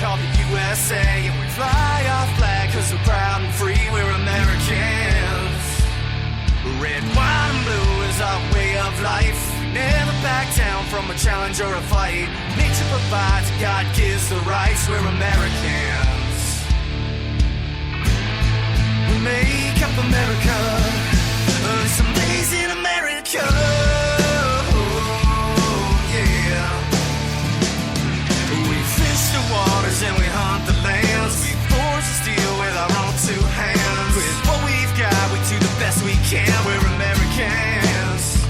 call the USA, and we fly our flag, cause we're proud and free, we're Americans. Red, white, and blue is our way of life. Never back down from a challenge or a fight. Nature provides, God gives the rights, we're Americans. We make up America, it's amazing America. Waters and we hunt the lands. We forge the steel with our own two hands. With what we've got, we do the best we can. We're Americans.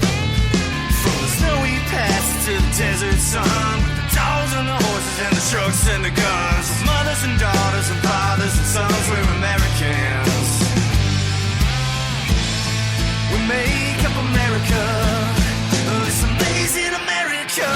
From the snowy passes to the desert sun, with the dogs and the horses and the trucks and the guns, with mothers and daughters and fathers and sons, we're Americans. We make up America, this amazing America.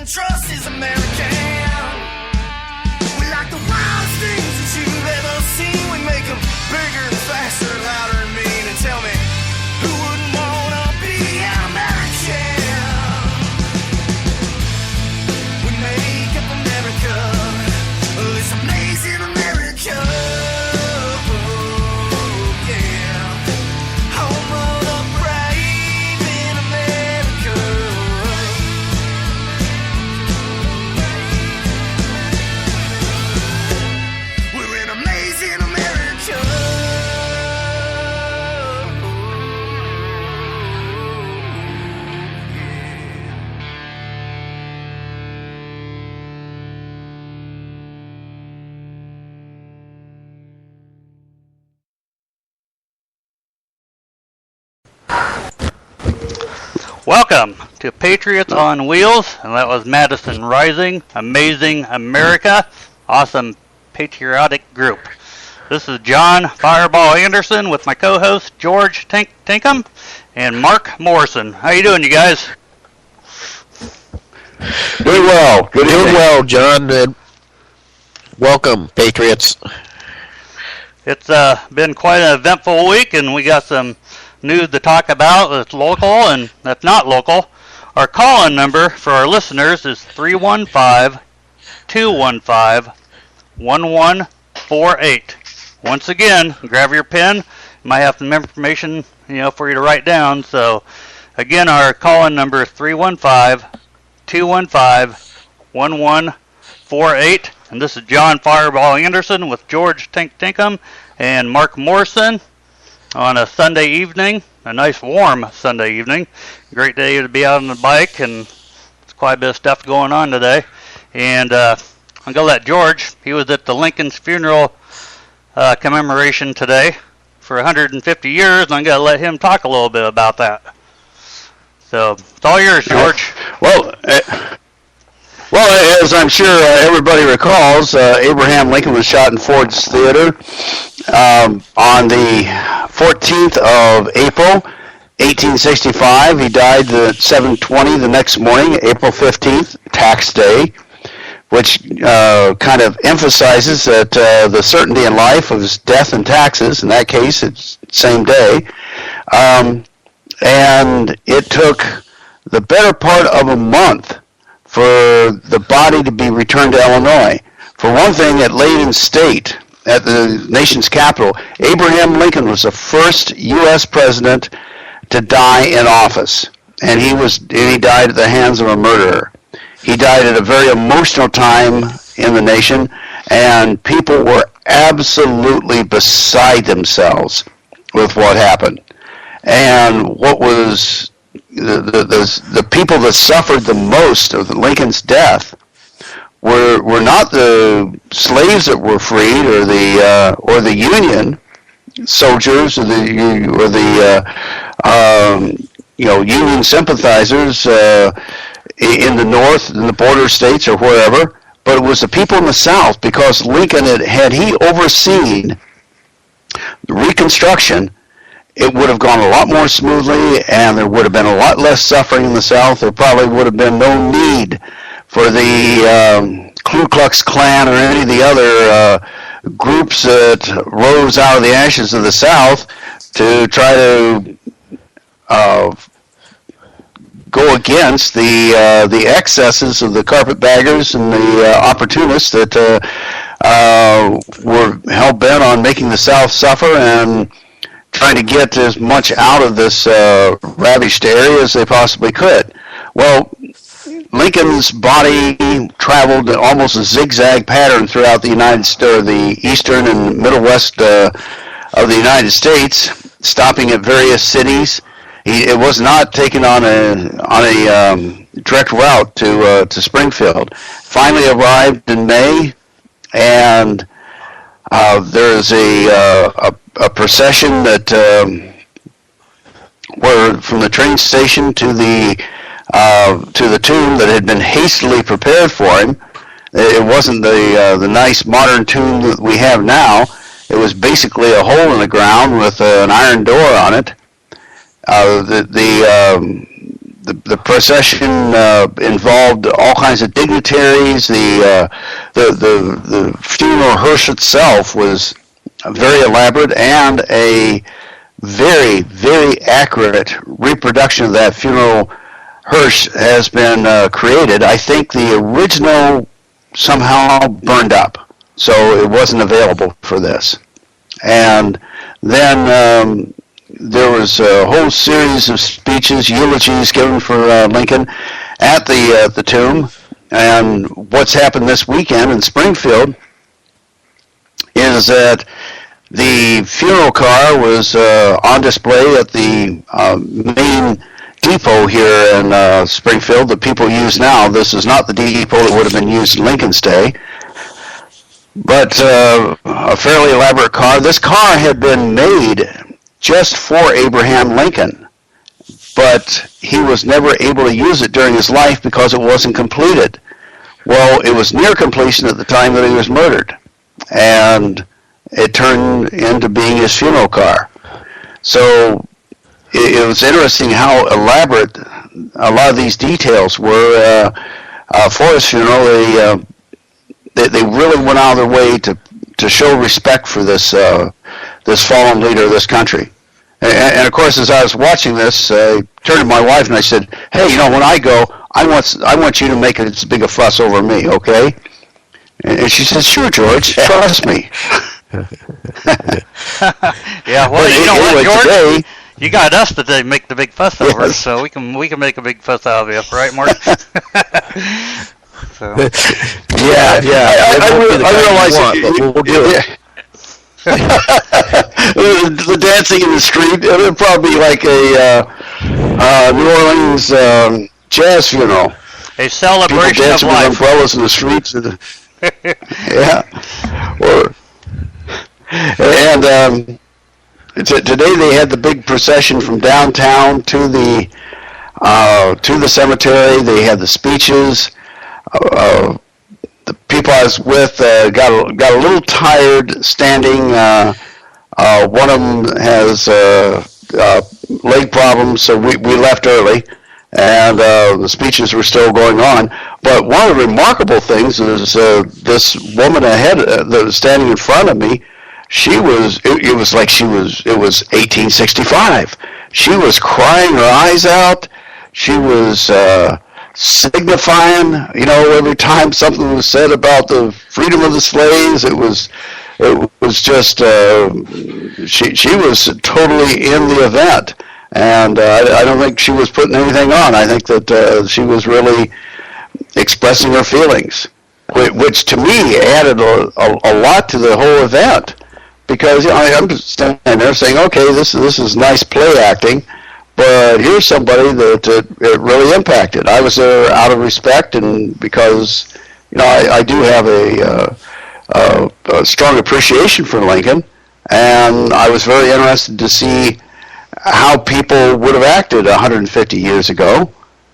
Trust is American. We like the wildest things that you've ever seen. We make them bigger and faster, louder and mean. And tell me, who wouldn't wanna be an American? We make up America, this amazing America. Welcome to Patriots on Wheels, and that was Madison Rising, Amazing America, awesome patriotic group. This is John Fireball Anderson with my co-host George Tinkham and Mark Morrison. How you doing, you guys? Doing well. Doing well, John. And welcome, Patriots. It's been quite an eventful week, and we got some news to talk about that's local and that's not local. Our call-in number for our listeners is 315-215-1148. Once again, grab your pen. You might have some information, for you to write down. So, again, our call-in number is 315-215-1148. And this is John Fireball Anderson with George Tinkham and Mark Morrison on a Sunday evening, a nice warm Sunday evening. Great day to be out on the bike, and there's quite a bit of stuff going on today. And I'm going to let George, he was at the Lincoln's funeral commemoration today for 150 years, and I'm going to let him talk a little bit about that. So, it's all yours, George. Well, as I'm sure everybody recalls, Abraham Lincoln was shot in Ford's Theater on the 14th of April, 1865. He died at 7:20 the next morning, April 15th, tax day, which kind of emphasizes that the certainty in life was death and taxes. In that case, it's same day. And it took the better part of a month for the body to be returned to Illinois. For one thing, at Leyden State, at the nation's capital, Abraham Lincoln was the first U.S. president to die in office, and he died at the hands of a murderer. He died at a very emotional time in the nation, and people were absolutely beside themselves with what happened. And what was the people that suffered the most of Lincoln's death were not the slaves that were freed or the Union soldiers or the Union sympathizers in the North, in the border states or wherever, but it was the people in the South, because Lincoln had he overseen the Reconstruction, it would have gone a lot more smoothly, and there would have been a lot less suffering in the South. There probably would have been no need for the Ku Klux Klan or any of the other groups that rose out of the ashes of the South to try to go against the excesses of the carpetbaggers and the opportunists that were hell-bent on making the South suffer and trying to get as much out of this ravished area as they possibly could. Well, Lincoln's body traveled almost a zigzag pattern throughout the the eastern and middle west of the United States, stopping at various cities. It was not taken on a direct route to Springfield. Finally arrived in May, and there's a procession that were from the train station to the tomb that had been hastily prepared for him. It wasn't the nice modern tomb that we have now. It was basically a hole in the ground with an iron door on it. The procession involved all kinds of dignitaries. The funeral hearse itself was very elaborate, and a very, very accurate reproduction of that funeral hearse has been created. I think the original somehow burned up, so it wasn't available for this. And then there was a whole series of speeches, eulogies given for Lincoln at the tomb. And what's happened this weekend in Springfield is that the funeral car was on display at the main depot here in Springfield that people use now. This is not the depot that would have been used in Lincoln's day, but a fairly elaborate car. This car had been made just for Abraham Lincoln, but he was never able to use it during his life because it wasn't completed. Well, it was near completion at the time that he was murdered, and it turned into being his funeral car. So it was interesting how elaborate a lot of these details were for his funeral. They really went out of their way to show respect for this fallen leader of this country. And of course, as I was watching this, I turned to my wife and I said, "Hey, when I go, I want you to make as big a fuss over me, okay?" And she said, "Sure, George, trust me." Yeah, well, anyway, what, George? Today, you got us to make the big fuss over, yes. So we can make a big fuss out of you, right, Mark? So. Yeah. I realize we'll do it. The dancing in the street, it would probably be like a New Orleans jazz funeral. A celebration people dancing of life. with umbrellas in the streets. Yeah. And today they had the big procession from downtown to the cemetery. They had the speeches. The people I was with got a little tired standing. One of them has leg problems, so we left early, and the speeches were still going on. But one of the remarkable things is this woman ahead that was standing in front of me. It was 1865. She was crying her eyes out. She was signifying, every time something was said about the freedom of the slaves, it was just she was totally in the event, and I don't think she was putting anything on. I think that she was really expressing her feelings, which to me added a lot to the whole event, because I'm just standing there saying, okay, this is nice play acting, But here's somebody that it really impacted. I was there out of respect, and because I do have a strong appreciation for Lincoln, and I was very interested to see how people would have acted 150 years ago,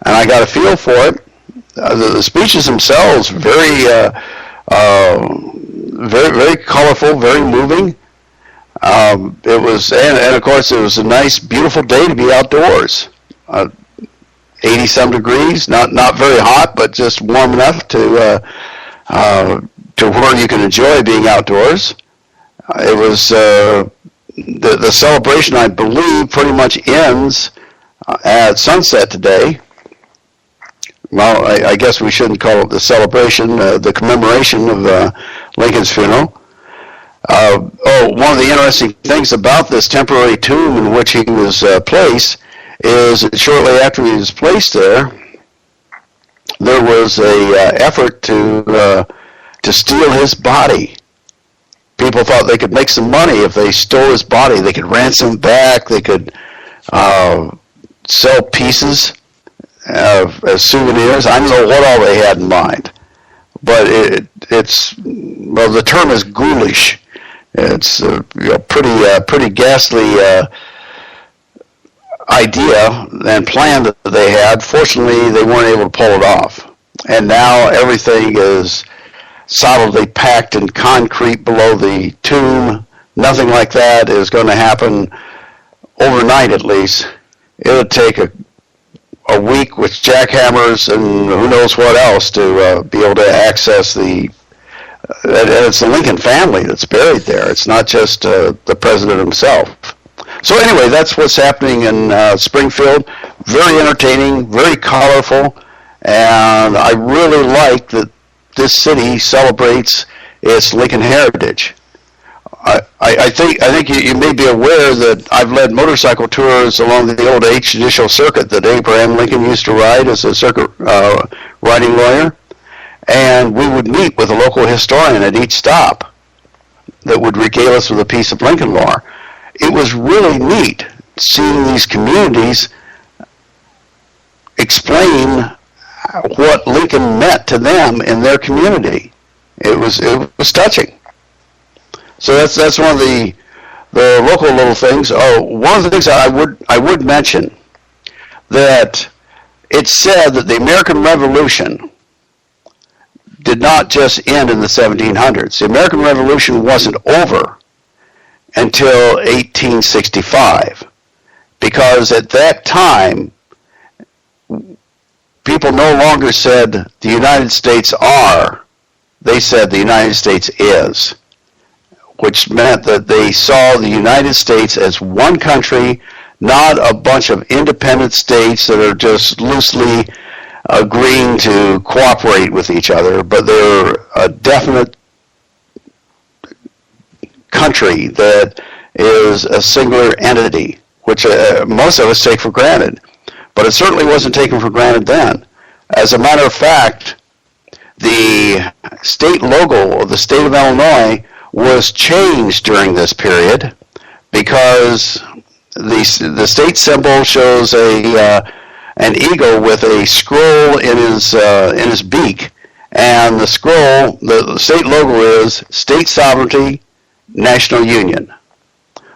and I got a feel for it. The speeches themselves very very colorful, very moving. It was, and of course, it was a nice, beautiful day to be outdoors. 80-some degrees, not very hot, but just warm enough to where you can enjoy being outdoors. It was the celebration, I believe, pretty much ends at sunset today. Well, I guess we shouldn't call it the celebration, the commemoration of Lincoln's funeral. One of the interesting things about this temporary tomb in which he was placed is that shortly after he was placed there was a effort to steal his body. People thought they could make some money if they stole his body. They could ransom back. They could sell pieces as souvenirs. I don't know what all they had in mind, but the term is ghoulish. It's a pretty ghastly idea and plan that they had. Fortunately, they weren't able to pull it off, and now everything is solidly packed in concrete below the tomb. Nothing like that is going to happen overnight, at least. It would take a week with jackhammers and who knows what else to be able to access the. And it's the Lincoln family that's buried there. It's not just the president himself. So anyway, that's what's happening in Springfield. Very entertaining, very colorful, and I really like that this city celebrates its Lincoln heritage. I think you may be aware that I've led motorcycle tours along the old H Judicial Circuit that Abraham Lincoln used to ride as a circuit riding lawyer. And we would meet with a local historian at each stop that would regale us with a piece of Lincoln lore. It was really neat seeing these communities explain what Lincoln meant to them in their community. It was touching. So that's one of the local little things. Oh, one of the things I would mention, that it's said that the American Revolution did not just end in the 1700s. The American Revolution wasn't over until 1865, because at that time, people no longer said the United States are, they said the United States is, which meant that they saw the United States as one country, not a bunch of independent states that are just loosely agreeing to cooperate with each other, but they're a definite country that is a singular entity, which most of us take for granted. But it certainly wasn't taken for granted then. As a matter of fact, the state logo of the state of Illinois was changed during this period because the state symbol shows an eagle with a scroll in his beak, and the scroll, the state logo is State Sovereignty, National Union.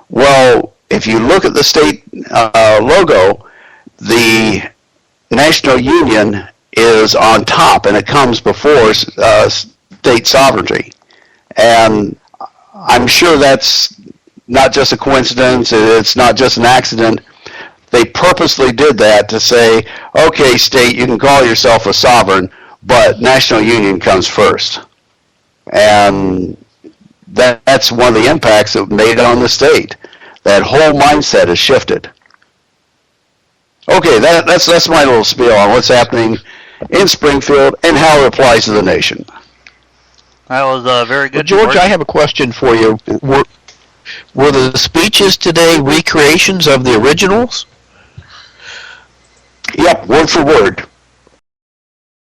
Well, if you look at the state logo, the National Union is on top, and it comes before state sovereignty. And I'm sure that's not just a coincidence, it's not just an accident. They purposely did that to say, okay, state, you can call yourself a sovereign, but national union comes first. And that's one of the impacts that made on the state. That whole mindset has shifted. Okay, that's my little spiel on what's happening in Springfield and how it applies to the nation. That was very good. George, I have a question for you. Were the speeches today recreations of the originals? Yep, word for word.